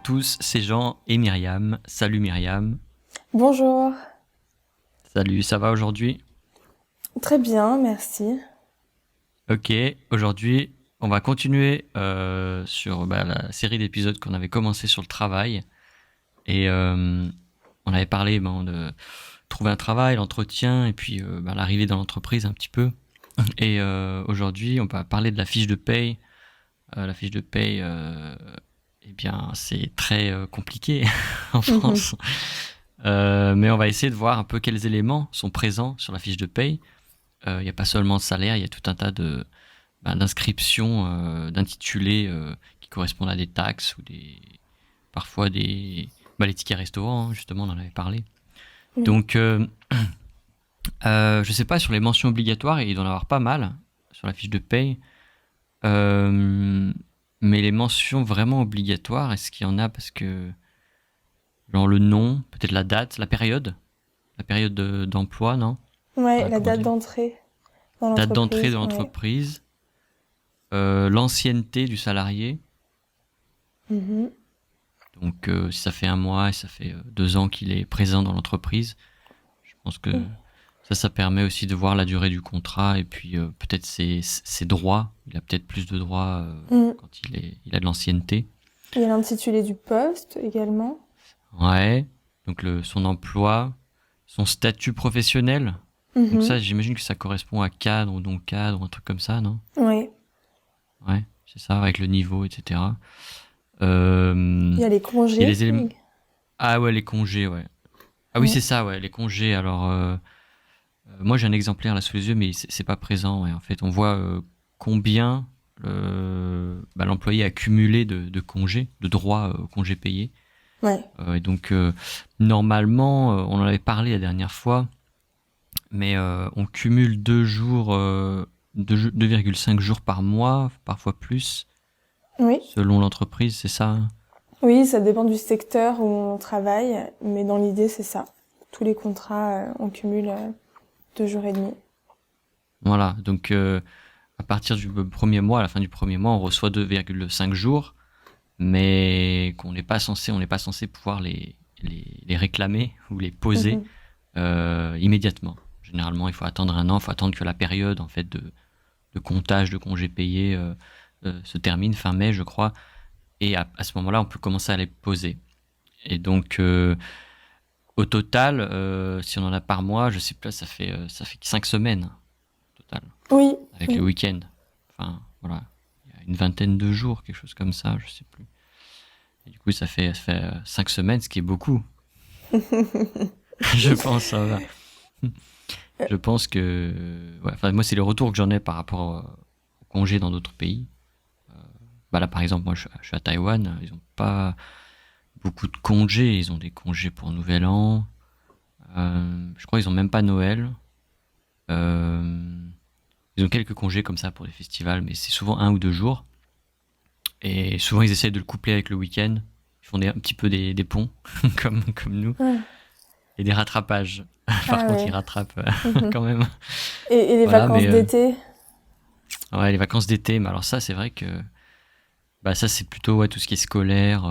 tous, c'est Jean et Myriam. Salut Myriam. Bonjour, Salut, ça va aujourd'hui? très bien, merci. Ok, aujourd'hui, on va continuer sur la série d'épisodes qu'on avait commencé sur le travail. Et on avait parlé de trouver un travail, l'entretien, et puis l'arrivée dans l'entreprise un petit peu. Et aujourd'hui, on va parler de la fiche de paye. La fiche de paye, eh bien, c'est très compliqué en France. Mais on va essayer de voir un peu quels éléments sont présents sur la fiche de paye. Il n'y a pas seulement le salaire, il y a tout un tas d'inscriptions, d'intitulés qui correspondent à des taxes ou parfois les tickets restaurants, hein, justement, on en avait parlé. Oui. Donc, je sais pas, sur les mentions obligatoires, il doit y en avoir pas mal sur la fiche de paye. Euh, mais les mentions vraiment obligatoires, est-ce qu'il y en a? Parce que, genre le nom, peut-être la période d'emploi, non? Ouais, la Comment date dire? d'entrée dans Date d'entrée de l'entreprise, ouais. l'entreprise, l'ancienneté du salarié. Mhm. Donc, si ça fait un mois, si ça fait 2 ans qu'il est présent dans l'entreprise, je pense que ça permet aussi de voir la durée du contrat et puis peut-être ses droits. Il a peut-être plus de droits Mm. quand il a de l'ancienneté. Il y a l'intitulé du poste également. Ouais. Donc, son emploi, son statut professionnel. Donc Mhm. ça, j'imagine que ça correspond à cadre ou non cadre ou un truc comme ça, non? Ouais. Ouais, c'est ça, avec le niveau, etc. Il y a les Il y a congés. les éléments. Ah ouais, les congés, ouais. Ah oui, Mm. c'est ça, ouais, les congés. Alors, moi j'ai un exemplaire là sous les yeux, mais c'est pas présent. Ouais. En fait, on voit combien l'employé a cumulé de congés, de droits aux congés payés. Ouais. Et donc, normalement, on en avait parlé la dernière fois, mais on cumule 2 jours, 2,5 jours par mois, parfois plus, Oui. selon l'entreprise, c'est ça, hein? Oui, ça dépend du secteur où on travaille, mais dans l'idée, c'est ça. Tous les contrats, on cumule 2 jours et demi. Voilà, donc à partir du premier mois, à la fin du premier mois, on reçoit 2,5 jours, mais on n'est pas censé pouvoir les réclamer ou les poser Mhm. immédiatement. Généralement, il faut attendre un an, il faut attendre que la période en fait de comptage de congés payés se termine fin mai, je crois, et à ce moment-là, on peut commencer à les poser. Et donc, au total, si on en a par mois, je sais pas, ça fait 5 semaines au total, Oui. avec le Oui. week-end. Enfin, voilà, il y a une vingtaine de jours, quelque chose comme ça, je sais plus. Et du coup, ça fait 5 semaines, ce qui est beaucoup. Je pense, ça va. Je pense que, ouais, enfin, moi, c'est le retour que j'en ai par rapport aux congés dans d'autres pays. Là, par exemple, moi, je suis à Taïwan, ils ont pas beaucoup de congés. Ils ont des congés pour Nouvel An. Je crois qu'ils ont même pas Noël. Euh, Ils ont quelques congés comme ça pour des festivals, mais c'est souvent 1 ou 2 jours. Et souvent, ils essayent de le coupler avec le week-end. Ils font un petit peu des ponts, comme nous, Ouais. et des rattrapages. Par Ah contre, ils ouais. rattrapent Mhm. quand même. Et les Voilà, vacances mais d'été, ouais, les vacances d'été. Mais alors ça, c'est vrai que ça, c'est plutôt ouais, tout ce qui est scolaire,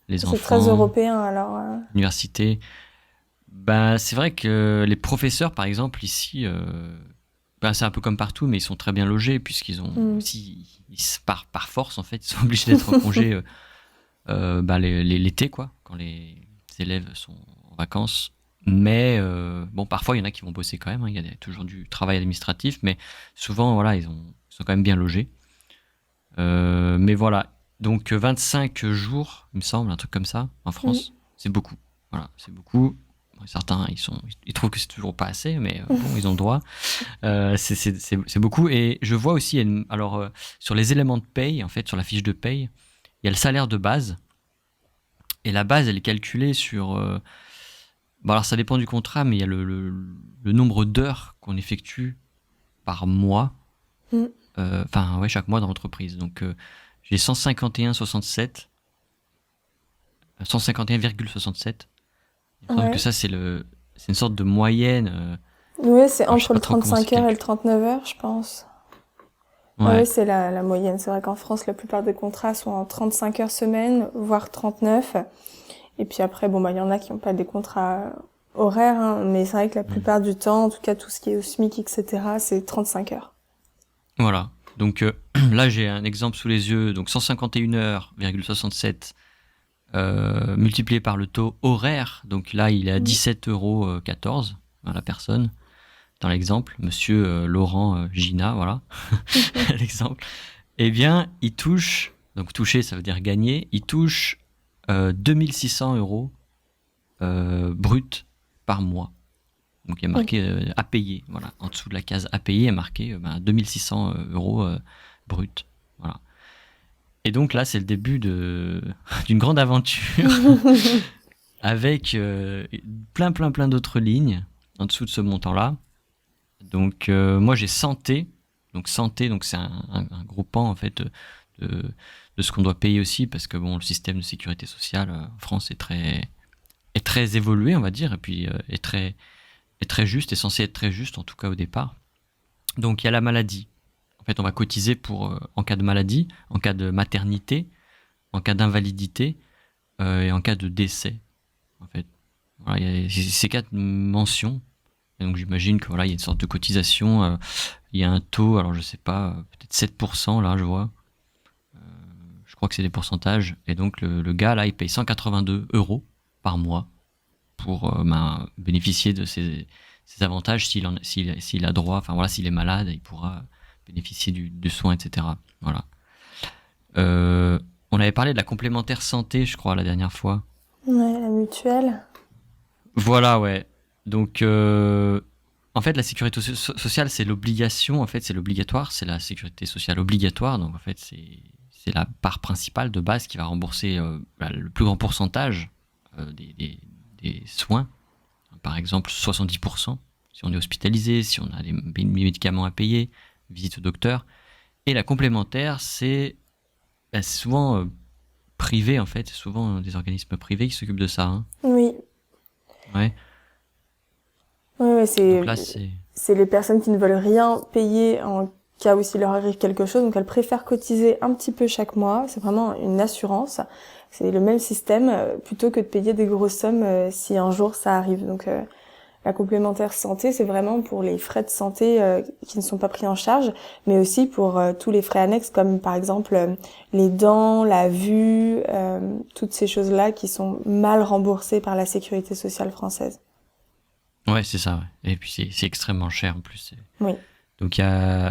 les c'est très enfants, européen alors. université. C'est vrai que les professeurs, par exemple, ici, c'est un peu comme partout, mais ils sont très bien logés puisqu'ils ont Mm. aussi, par force en fait, ils sont obligés d'être en congé l'été quoi, quand les élèves sont en vacances. Mais bon, parfois il y en a qui vont bosser quand même, hein. Il y a toujours du travail administratif, mais souvent voilà, ils sont quand même bien logés. Mais voilà, donc 25 jours, il me semble, un truc comme ça en Mm. France, c'est beaucoup. Voilà, c'est beaucoup. Bon, certains, ils trouvent que c'est toujours pas assez, mais bon, ils ont le droit. C'est beaucoup. Et je vois aussi, alors, sur les éléments de paye, en fait, sur la fiche de paye, il y a le salaire de base. Et la base, elle est calculée sur. Bon, alors, ça dépend du contrat, mais il y a le nombre d'heures qu'on effectue par mois. Mm. Enfin, ouais, chaque mois dans l'entreprise. Donc, j'ai 151,67. 151,67. Il me semble que Ouais. ça, c'est une sorte de moyenne. Ouais, c'est Alors, je sais entre pas le trop comment c'est 35 heures et le calculé. 39 heures, je pense. Ouais, Ouais. c'est la moyenne. C'est vrai qu'en France, la plupart des contrats sont en 35 heures semaine, voire 39. Et puis après, bon, bah, il y en a qui n'ont pas des contrats horaires, hein, mais c'est vrai que la Mm. plupart du temps, en tout cas tout ce qui est au SMIC, etc., c'est 35 heures. Voilà. Donc là, j'ai un exemple sous les yeux. Donc 151 heures,67 multiplié par le taux horaire. Donc là, il est à Mhm. 17,14 € à la personne. Dans l'exemple, monsieur Laurent Gina, voilà, l'exemple. Eh bien, il touche, donc toucher, ça veut dire gagner, il touche 2600 € brut par mois. Donc il y a Ok. marqué à payer, voilà. En dessous de la case à payer, il y a marqué 2600 € brut. Voilà. Et donc là, c'est le début d'une grande aventure avec plein d'autres lignes en dessous de ce montant-là. Donc moi j'ai santé, donc c'est un groupant en fait de ce qu'on doit payer aussi parce que bon le système de sécurité sociale en France est très évolué on va dire et puis est très juste, est censé être très juste en tout cas au départ. Donc il y a la maladie. En fait on va cotiser pour en cas de maladie, en cas de maternité, en cas d'invalidité et en cas de décès en fait. Voilà, il y a ces quatre mentions. Et donc j'imagine que voilà, il y a une sorte de cotisation, il y a un taux, alors je sais pas, peut-être 7% là, je vois. Je crois que c'est des pourcentages. Et donc le gars là, il paye 182 € par mois pour bénéficier de ces avantages s'il a droit, enfin voilà, s'il est malade, il pourra bénéficier du soin, etc. Voilà. On avait parlé de la complémentaire santé, je crois, la dernière fois. Ouais, la mutuelle. Voilà, ouais. Donc, en fait, la sécurité sociale, c'est l'obligation, en fait, c'est l'obligatoire, c'est la sécurité sociale obligatoire. Donc, en fait, c'est la part principale de base qui va rembourser le plus grand pourcentage des soins. Par exemple, 70% si on est hospitalisé, si on a des médicaments à payer, visite au docteur. Et la complémentaire, c'est souvent privé, en fait. C'est souvent des organismes privés qui s'occupent de ça, hein. Oui. Ouais. Ouais, ouais, Donc là, c'est... c'est les personnes qui ne veulent rien payer en cas où s'il leur arrive quelque chose. Donc elles préfèrent cotiser un petit peu chaque mois. C'est vraiment une assurance. C'est le même système plutôt que de payer des grosses sommes si un jour ça arrive. Donc la complémentaire santé, c'est vraiment pour les frais de santé qui ne sont pas pris en charge, mais aussi pour tous les frais annexes comme par exemple les dents, la vue, toutes ces choses-là qui sont mal remboursées par la sécurité sociale française. Ouais, c'est ça, ouais. Et puis c'est extrêmement cher en plus. Oui. Donc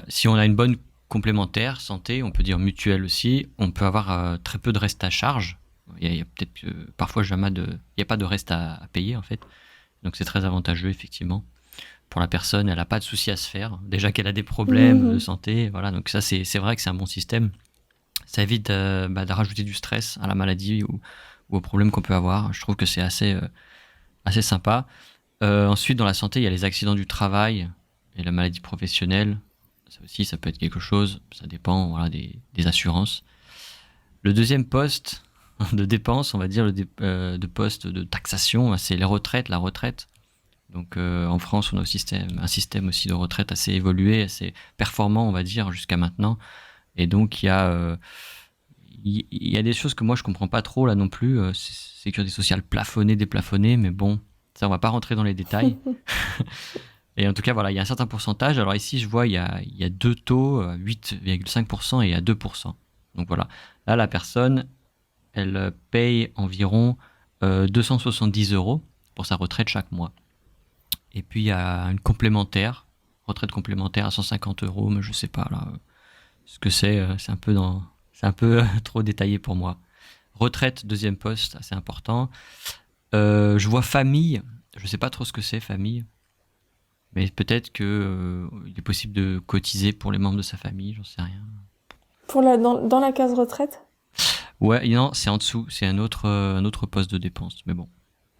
si on a une bonne complémentaire santé, on peut dire mutuelle aussi, on peut avoir très peu de reste à charge. Il y a peut-être parfois il n'y a pas de reste à payer en fait. Donc c'est très avantageux effectivement. Pour la personne, elle n'a pas de souci à se faire. Déjà qu'elle a des problèmes de Mhm. santé, voilà. Donc ça c'est vrai que c'est un bon système. Ça évite de rajouter du stress à la maladie ou aux problèmes qu'on peut avoir. Je trouve que c'est assez sympa. Ensuite, dans la santé, il y a les accidents du travail et la maladie professionnelle. Ça aussi, ça peut être quelque chose. Ça dépend voilà, des assurances. Le deuxième poste de dépense, on va dire, de poste de taxation, c'est les retraites, la retraite. Donc en France, on a un système aussi de retraite assez évolué, assez performant, on va dire, jusqu'à maintenant. Et donc, il y a des choses que moi, je comprends pas trop là non plus. Sécurité sociale plafonnée, déplafonnée, mais bon, ça, on va pas rentrer dans les détails. Et en tout cas, voilà, il y a un certain pourcentage. Alors ici, je vois, il y a deux taux, 8,5% et à 2%. Donc voilà. Là, la personne, elle paye environ 270 € pour sa retraite chaque mois. Et puis, il y a une complémentaire, retraite complémentaire à 150 €, mais je sais pas là ce que c'est. C'est un peu trop détaillé pour moi. Retraite, deuxième poste, assez important. Je vois famille. Je sais pas trop ce que c'est, famille. Mais peut-être que il est possible de cotiser pour les membres de sa famille, j'en sais rien. Pour dans la case retraite? Ouais, non, c'est en dessous, c'est un autre poste de dépense. Mais bon,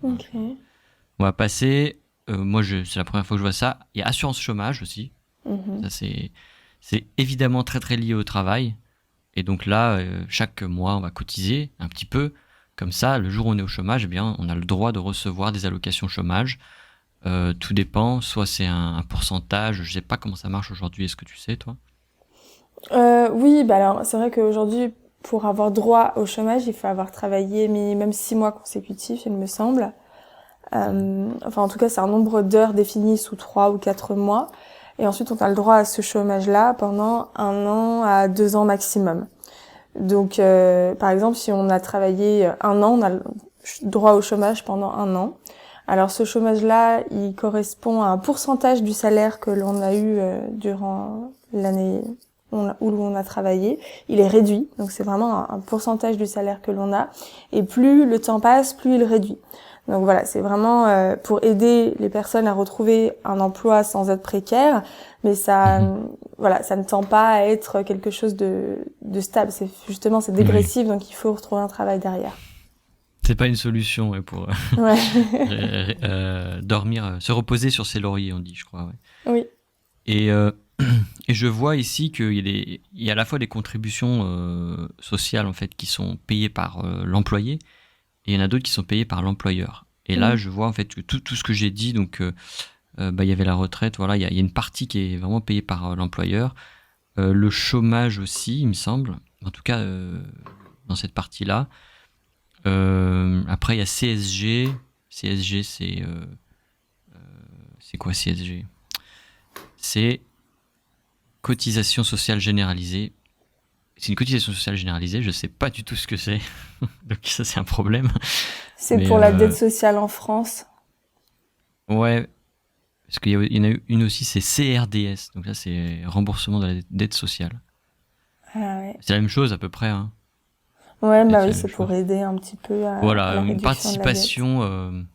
Ok. on va passer. Moi, c'est la première fois que je vois ça. Il y a assurance chômage aussi. Mhm. Ça, c'est évidemment très lié au travail. Et donc là, chaque mois, on va cotiser un petit peu. Comme ça, le jour où on est au chômage, eh bien, on a le droit de recevoir des allocations chômage. Tout dépend. Soit c'est un pourcentage. Je sais pas comment ça marche aujourd'hui. Est-ce que tu sais, toi? Oui, bah alors c'est vrai qu'aujourd'hui, pour avoir droit au chômage, il faut avoir travaillé minimum 6 mois consécutifs, il me semble. Mhm. Enfin, en tout cas, c'est un nombre d'heures défini sous 3 ou 4 mois. Et ensuite, on a le droit à ce chômage-là pendant 1 an à 2 ans maximum. Donc, par exemple, si on a travaillé 1 an, on a le droit au chômage pendant 1 an. Alors, ce chômage-là, il correspond à un pourcentage du salaire que l'on a eu durant l'année où l'on a travaillé. Il est réduit, donc c'est vraiment un pourcentage du salaire que l'on a. Et plus le temps passe, plus il réduit. Donc voilà, c'est vraiment pour aider les personnes à retrouver un emploi sans être précaire, mais ça, Mhm. voilà, ça ne tend pas à être quelque chose de stable. C'est justement, c'est Oui. dégressif, donc il faut retrouver un travail derrière. C'est pas une solution ouais, pour Ouais. dormir, se reposer sur ses lauriers, on dit, je crois. Ouais. Oui. Et, et je vois ici il y a à la fois des contributions sociales en fait qui sont payées par l'employé et il y en a d'autres qui sont payées par l'employeur. Et là, Mhm. je vois en fait que tout ce que j'ai dit, donc bah, il y avait la retraite, voilà, il y a une partie qui est vraiment payée par l'employeur. Le chômage aussi, il me semble, en tout cas dans cette partie-là. Après, il y a CSG. CSG, c'est quoi CSG? C'est cotisation sociale généralisée. C'est une cotisation sociale généralisée, je sais pas du tout ce que c'est. Donc ça, c'est un problème. C'est Mais pour la dette sociale en France. ouais, parce qu'il y en a une aussi, c'est CRDS. Donc là, c'est remboursement de la dette sociale. Ah ouais. C'est la même chose à peu près, hein. Ouais, bah C'est oui, la même c'est pour chose. aider un petit peu à Voilà, la une réduction de la dette. participation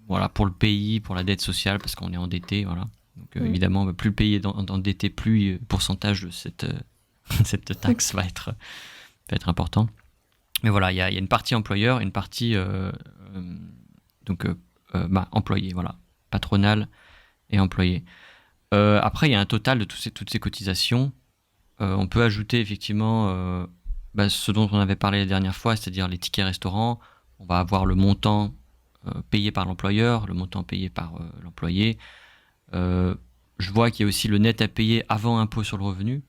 voilà, pour le pays, pour la dette sociale, parce qu'on est endetté, voilà. Donc Mm. évidemment, plus le pays est endetté, plus le pourcentage de cette taxe va être important. Mais voilà, il y a une partie employeur et une partie donc bah, employé, voilà, patronale et employé. Après, il y a un total de toutes ces cotisations. On peut ajouter effectivement bah, ce dont on avait parlé la dernière fois, c'est-à-dire les tickets restaurants. On va avoir le montant payé par l'employeur, le montant payé par l'employé. Euh, je vois qu'il y a aussi le net à payer avant impôt sur le revenu,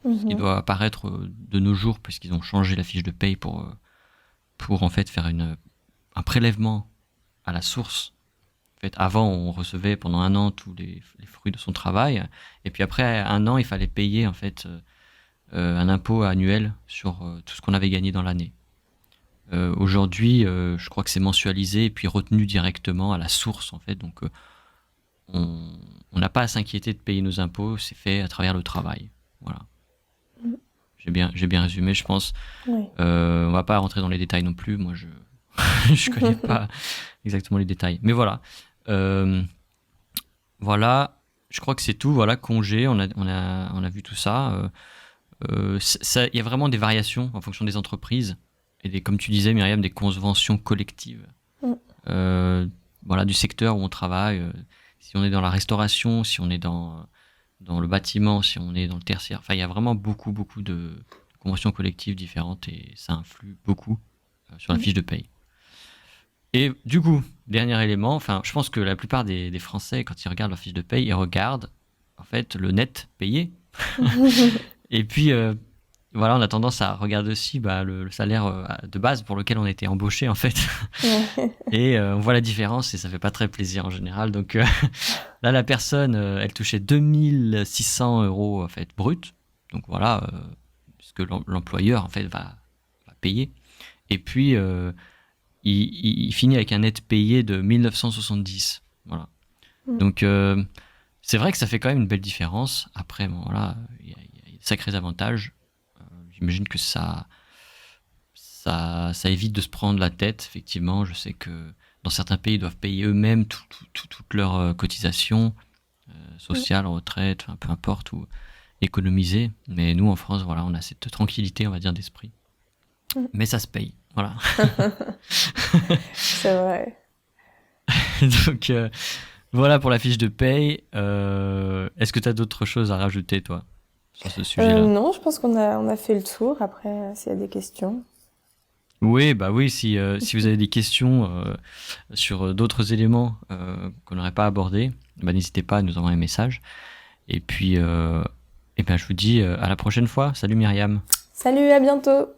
ce qui Mhm. doit apparaître de nos jours puisqu'ils ont changé la fiche de paye pour en fait faire un prélèvement à la source. En fait, avant, on recevait pendant un an tous les fruits de son travail, et puis après un an, il fallait payer en fait un impôt annuel sur tout ce qu'on avait gagné dans l'année. Aujourd'hui, je crois que c'est mensualisé et puis retenu directement à la source en fait. Donc, on n'a pas à s'inquiéter de payer nos impôts, c'est fait à travers le travail. Voilà. Mm. J'ai bien résumé, je pense. Oui. On va pas rentrer dans les détails non plus. Moi, je connais pas exactement les détails. Mais voilà. Euh, voilà. Je crois que c'est tout. Voilà, congé. On a vu tout ça. Il y a vraiment des variations en fonction des entreprises et comme tu disais, Myriam, des conventions collectives. Mm. Euh, voilà, du secteur où on travaille. Si on est dans la restauration, si on est dans le bâtiment, si on est dans le tertiaire. Enfin, il y a vraiment beaucoup de conventions collectives différentes et ça influe beaucoup sur la Mm. fiche de paye. Et du coup, dernier élément, enfin, je pense que la plupart des Français, quand ils regardent leur fiche de paye, ils regardent en fait le net payé. Et puis, voilà, on a tendance à regarder aussi bah, le salaire de base pour lequel on a été embauché en fait. Ouais. Et on voit la différence et ça fait pas très plaisir en général. Donc là, la personne, elle touchait 2 600 € en fait brut. Donc voilà, ce que l'employeur en fait va payer. Et puis il finit avec un net payé de 1970. Voilà. Mm. Donc c'est vrai que ça fait quand même une belle différence. Après, bon voilà, il y a de sacrés avantages. J'imagine que ça évite de se prendre la tête. Effectivement, je sais que dans certains pays, ils doivent payer eux-mêmes toutes leurs cotisations Mm. sociales, retraite, enfin, peu importe, ou économiser. Mais nous, en France, voilà, on a cette tranquillité, on va dire, d'esprit. Mm. Mais ça se paye, voilà. C'est vrai. Donc, voilà pour la fiche de paye. Est-ce que tu as d'autres choses à rajouter, toi, sur ce sujet-là? Non, je pense qu'on a fait le tour. Après, s'il y a des questions. Oui, bah oui, si vous avez des questions sur d'autres éléments qu'on n'aurait pas abordés, bah, n'hésitez pas à nous envoyer un message. Et puis, Et ben je vous dis à la prochaine fois. Salut Myriam. Salut, à bientôt!